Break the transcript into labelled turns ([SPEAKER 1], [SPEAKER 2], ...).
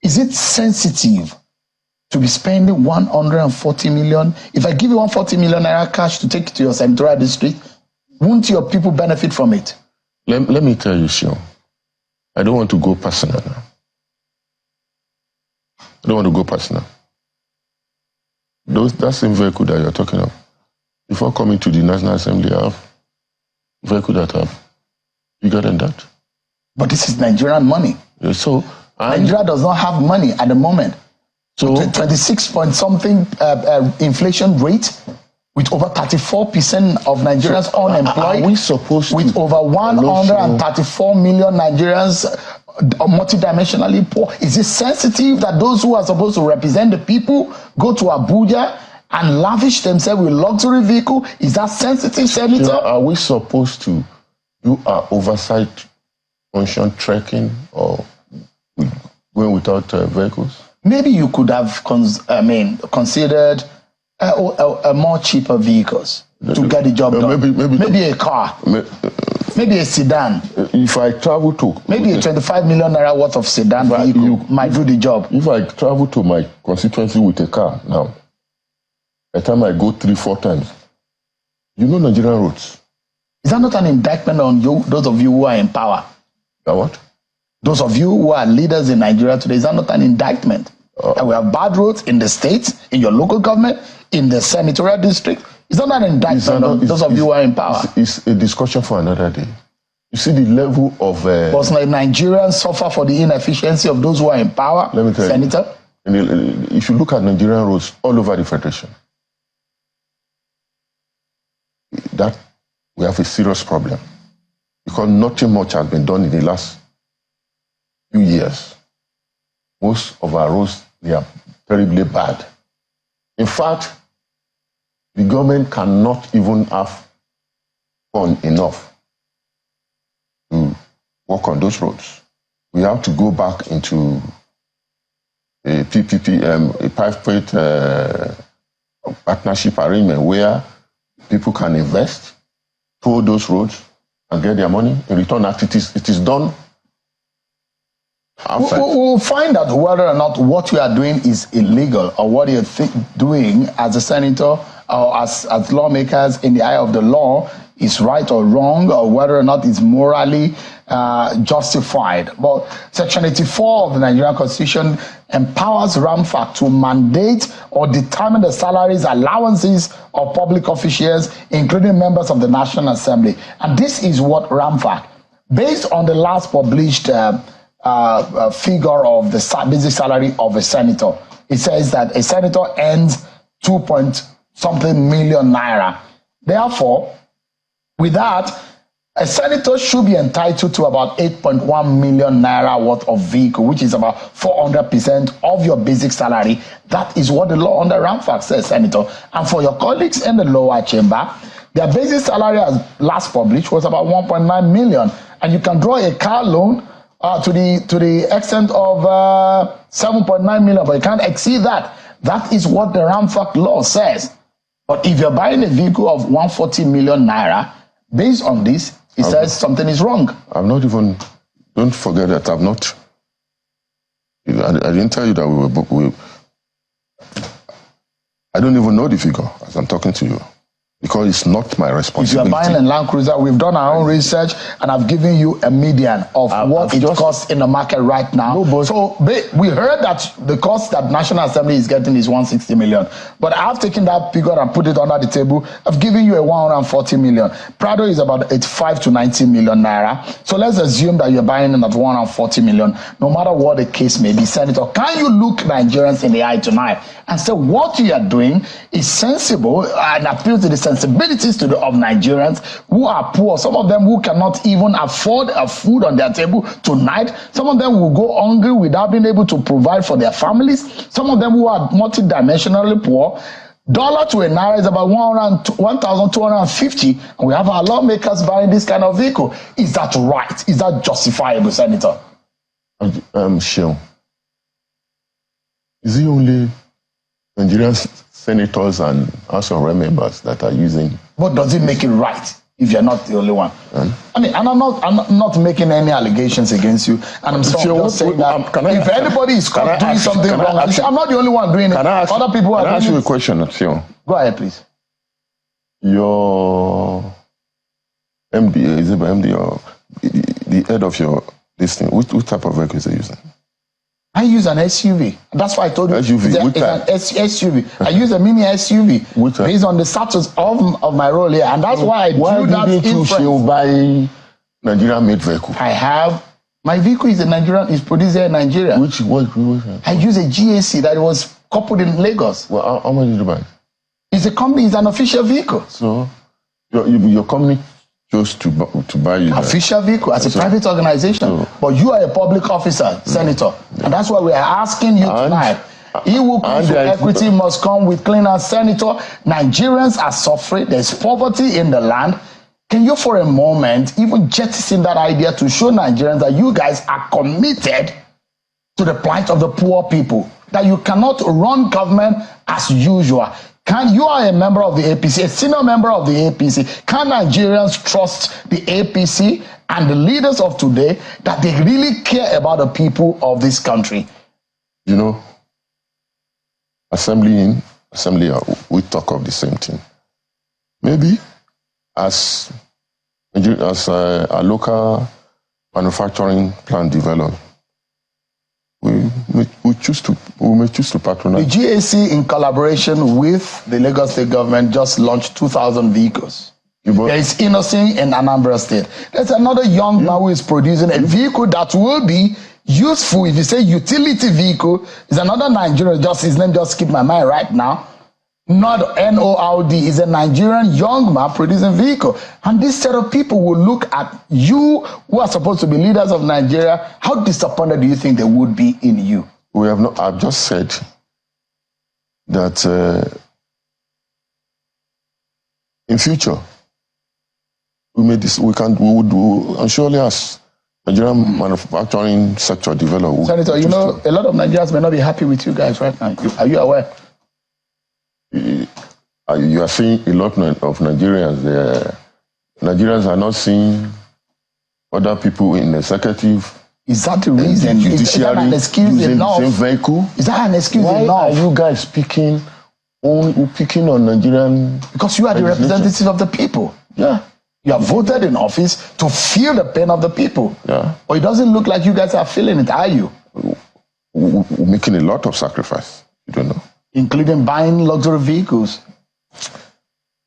[SPEAKER 1] Is it sensitive to be spending 140 million? If I give you 140 million naira cash to take to your senatorial district, won't your people benefit from it?
[SPEAKER 2] Let me tell you, Sean. I don't want to go personal now. I don't want to go personal. That same vehicle that you're talking of, before coming to the National Assembly, I have a vehicle that have bigger than that.
[SPEAKER 1] But this is Nigerian money.
[SPEAKER 2] Yeah, so
[SPEAKER 1] Nigeria does not have money at the moment. So 26 point something inflation rate, with over 34% of Nigerians unemployed.
[SPEAKER 2] Are we supposed to?
[SPEAKER 1] With over 134 million Nigerians multidimensionally poor. Is it sensitive that those who are supposed to represent the people go to Abuja and lavish themselves with luxury vehicle? Is that sensitive, Senator?
[SPEAKER 2] Are we supposed to do our oversight function trekking or going without vehicles?
[SPEAKER 1] Maybe you could have considered a more cheaper vehicles to get the job done. Maybe a car. Maybe a sedan.
[SPEAKER 2] If I travel to...
[SPEAKER 1] Maybe a 25 million naira worth of sedan vehicle might do the job.
[SPEAKER 2] If I travel to my constituency with a car now, by the time I go 3-4 times, you know Nigerian roads.
[SPEAKER 1] Is that not an indictment on you, those of you who are in power?
[SPEAKER 2] What?
[SPEAKER 1] Those of you who are leaders in Nigeria today, is that not an indictment? And we have bad roads in the state, in your local government, in the senatorial district. Is that not an indictment on those of you who are in power?
[SPEAKER 2] It's a discussion for another day. You see the level of...
[SPEAKER 1] But Nigerians suffer for the inefficiency of those who are in power,
[SPEAKER 2] let me tell
[SPEAKER 1] Senator?
[SPEAKER 2] You, if you look at Nigerian roads all over the Federation, that we have a serious problem. Because nothing much has been done in the last few years. Most of our roads, they are terribly bad. In fact, the government cannot even have fund enough to work on those roads. We have to go back into a PPP, a private partnership arrangement where people can invest, toll those roads, and get their money. In return, it is done.
[SPEAKER 1] We'll find out whether or not what you are doing is illegal or what you're doing as a senator or as lawmakers in the eye of the law is right or wrong, or whether or not it's morally justified. But Section 84 of the Nigerian Constitution empowers RAMFAC to mandate or determine the salaries, allowances of public officials, including members of the National Assembly. And this is what RAMFAC, based on the last published figure of the basic salary of a senator. It says that a senator earns 2-point-something million naira. Therefore, with that, a senator should be entitled to about 8.1 million naira worth of vehicle, which is about 400% of your basic salary. That is what the law under RAMFAC says, Senator. And for your colleagues in the lower chamber, their basic salary as last published was about 1.9 million. And you can draw a car loan to the extent of 7.9 million, but you can't exceed that. That is what the RAMFAC law says. But if you're buying a vehicle of 140 million naira, based on this, it says something is wrong.
[SPEAKER 2] I'm not even, don't forget that I'm not, I didn't tell you that I don't even know the figure as I'm talking to you. Because it's not my responsibility.
[SPEAKER 1] If you're buying a Land Cruiser, we've done our own research and I've given you a median of what it costs in the market right now. So we heard that the cost that National Assembly is getting is 160 million. But I've taken that figure and put it under the table. I've given you a 140 million. Prado is about 85 to 90 million naira. So let's assume that you're buying it at 140 million. No matter what the case may be, Senator, can you look Nigerians in the eye tonight and say what you are doing is sensible and appeal to the sensibilities of Nigerians who are poor, some of them who cannot even afford a food on their table tonight, some of them will go hungry without being able to provide for their families, some of them who are multidimensionally poor. Dollar to a naira is about 1,250, and we have our lawmakers buying this kind of vehicle. Is that right? Is that justifiable, Senator?
[SPEAKER 2] Sure. Is it only Nigerian senators and House of Rep members that are using?
[SPEAKER 1] What does it make it right? if you're not the only one. I mean, and I'm not making any allegations against you, and I'm just saying that if anybody is caught doing something wrong, I'm not the only one doing it. Other people are doing it. Can I
[SPEAKER 2] ask you a question, Sion?
[SPEAKER 1] Go ahead, please.
[SPEAKER 2] Your MD, is it MD or the head of your this thing? Which type of vehicle is he using?
[SPEAKER 1] I use an SUV. That's why I told you.
[SPEAKER 2] SUV.
[SPEAKER 1] It's an SUV. I use a mini SUV based on the status of my role here, and that's why I do that.
[SPEAKER 2] Why didn't you buy Nigerian-made vehicle?
[SPEAKER 1] I have. My vehicle is is produced here in Nigeria.
[SPEAKER 2] Which
[SPEAKER 1] I use a GAC that was coupled in Lagos.
[SPEAKER 2] Well, how much did you buy?
[SPEAKER 1] It's a company. It's an official vehicle.
[SPEAKER 2] So, your company chose to buy you
[SPEAKER 1] official vehicle as a private organization, but you are a public officer, Senator, and that's why we are asking you tonight. He who comes with equity must come with clean hands. Senator, Nigerians are suffering. There's poverty in the land. Can you, for a moment, even jettison that idea to show Nigerians that you guys are committed to the plight of the poor people, that you cannot run government as usual? You are a member of the ApC, a senior member of the ApC. Can Nigerians trust the ApC and the leaders of today that they really care about the people of this country?
[SPEAKER 2] You know, assembly, we talk of the same thing. Maybe as a local manufacturing plant develop, we may choose to patronize.
[SPEAKER 1] The GAC, in collaboration with the Lagos State government, just launched 2,000 vehicles. There is Innocent in Anambra State. There's another young man who is producing a vehicle that will be useful. If you say utility vehicle, is another Nigerian, his name just skipped my mind right now. Not NORD, is a Nigerian young man producing vehicle. And this set of people will look at you, who are supposed to be leaders of Nigeria. How disappointed do you think they would be in you?
[SPEAKER 2] We have not. I've just said that in future we would do, and surely as Nigerian manufacturing sector develop.
[SPEAKER 1] Senator, you know, a lot of Nigerians may not be happy with you guys right now. Are you aware?
[SPEAKER 2] You are seeing a lot of Nigerians there. Nigerians are not seeing other people in the executive.
[SPEAKER 1] Is that the reason? Is that an excuse enough?
[SPEAKER 2] The same vehicle?
[SPEAKER 1] Is that an excuse enough?
[SPEAKER 2] Why are you guys picking on Nigerian?
[SPEAKER 1] Because you are the representative of the people.
[SPEAKER 2] Yeah.
[SPEAKER 1] You are voted in office to feel the pain of the people.
[SPEAKER 2] Yeah.
[SPEAKER 1] But it doesn't look like you guys are feeling it, are you?
[SPEAKER 2] We're making a lot of sacrifice. You don't know.
[SPEAKER 1] Including buying luxury vehicles.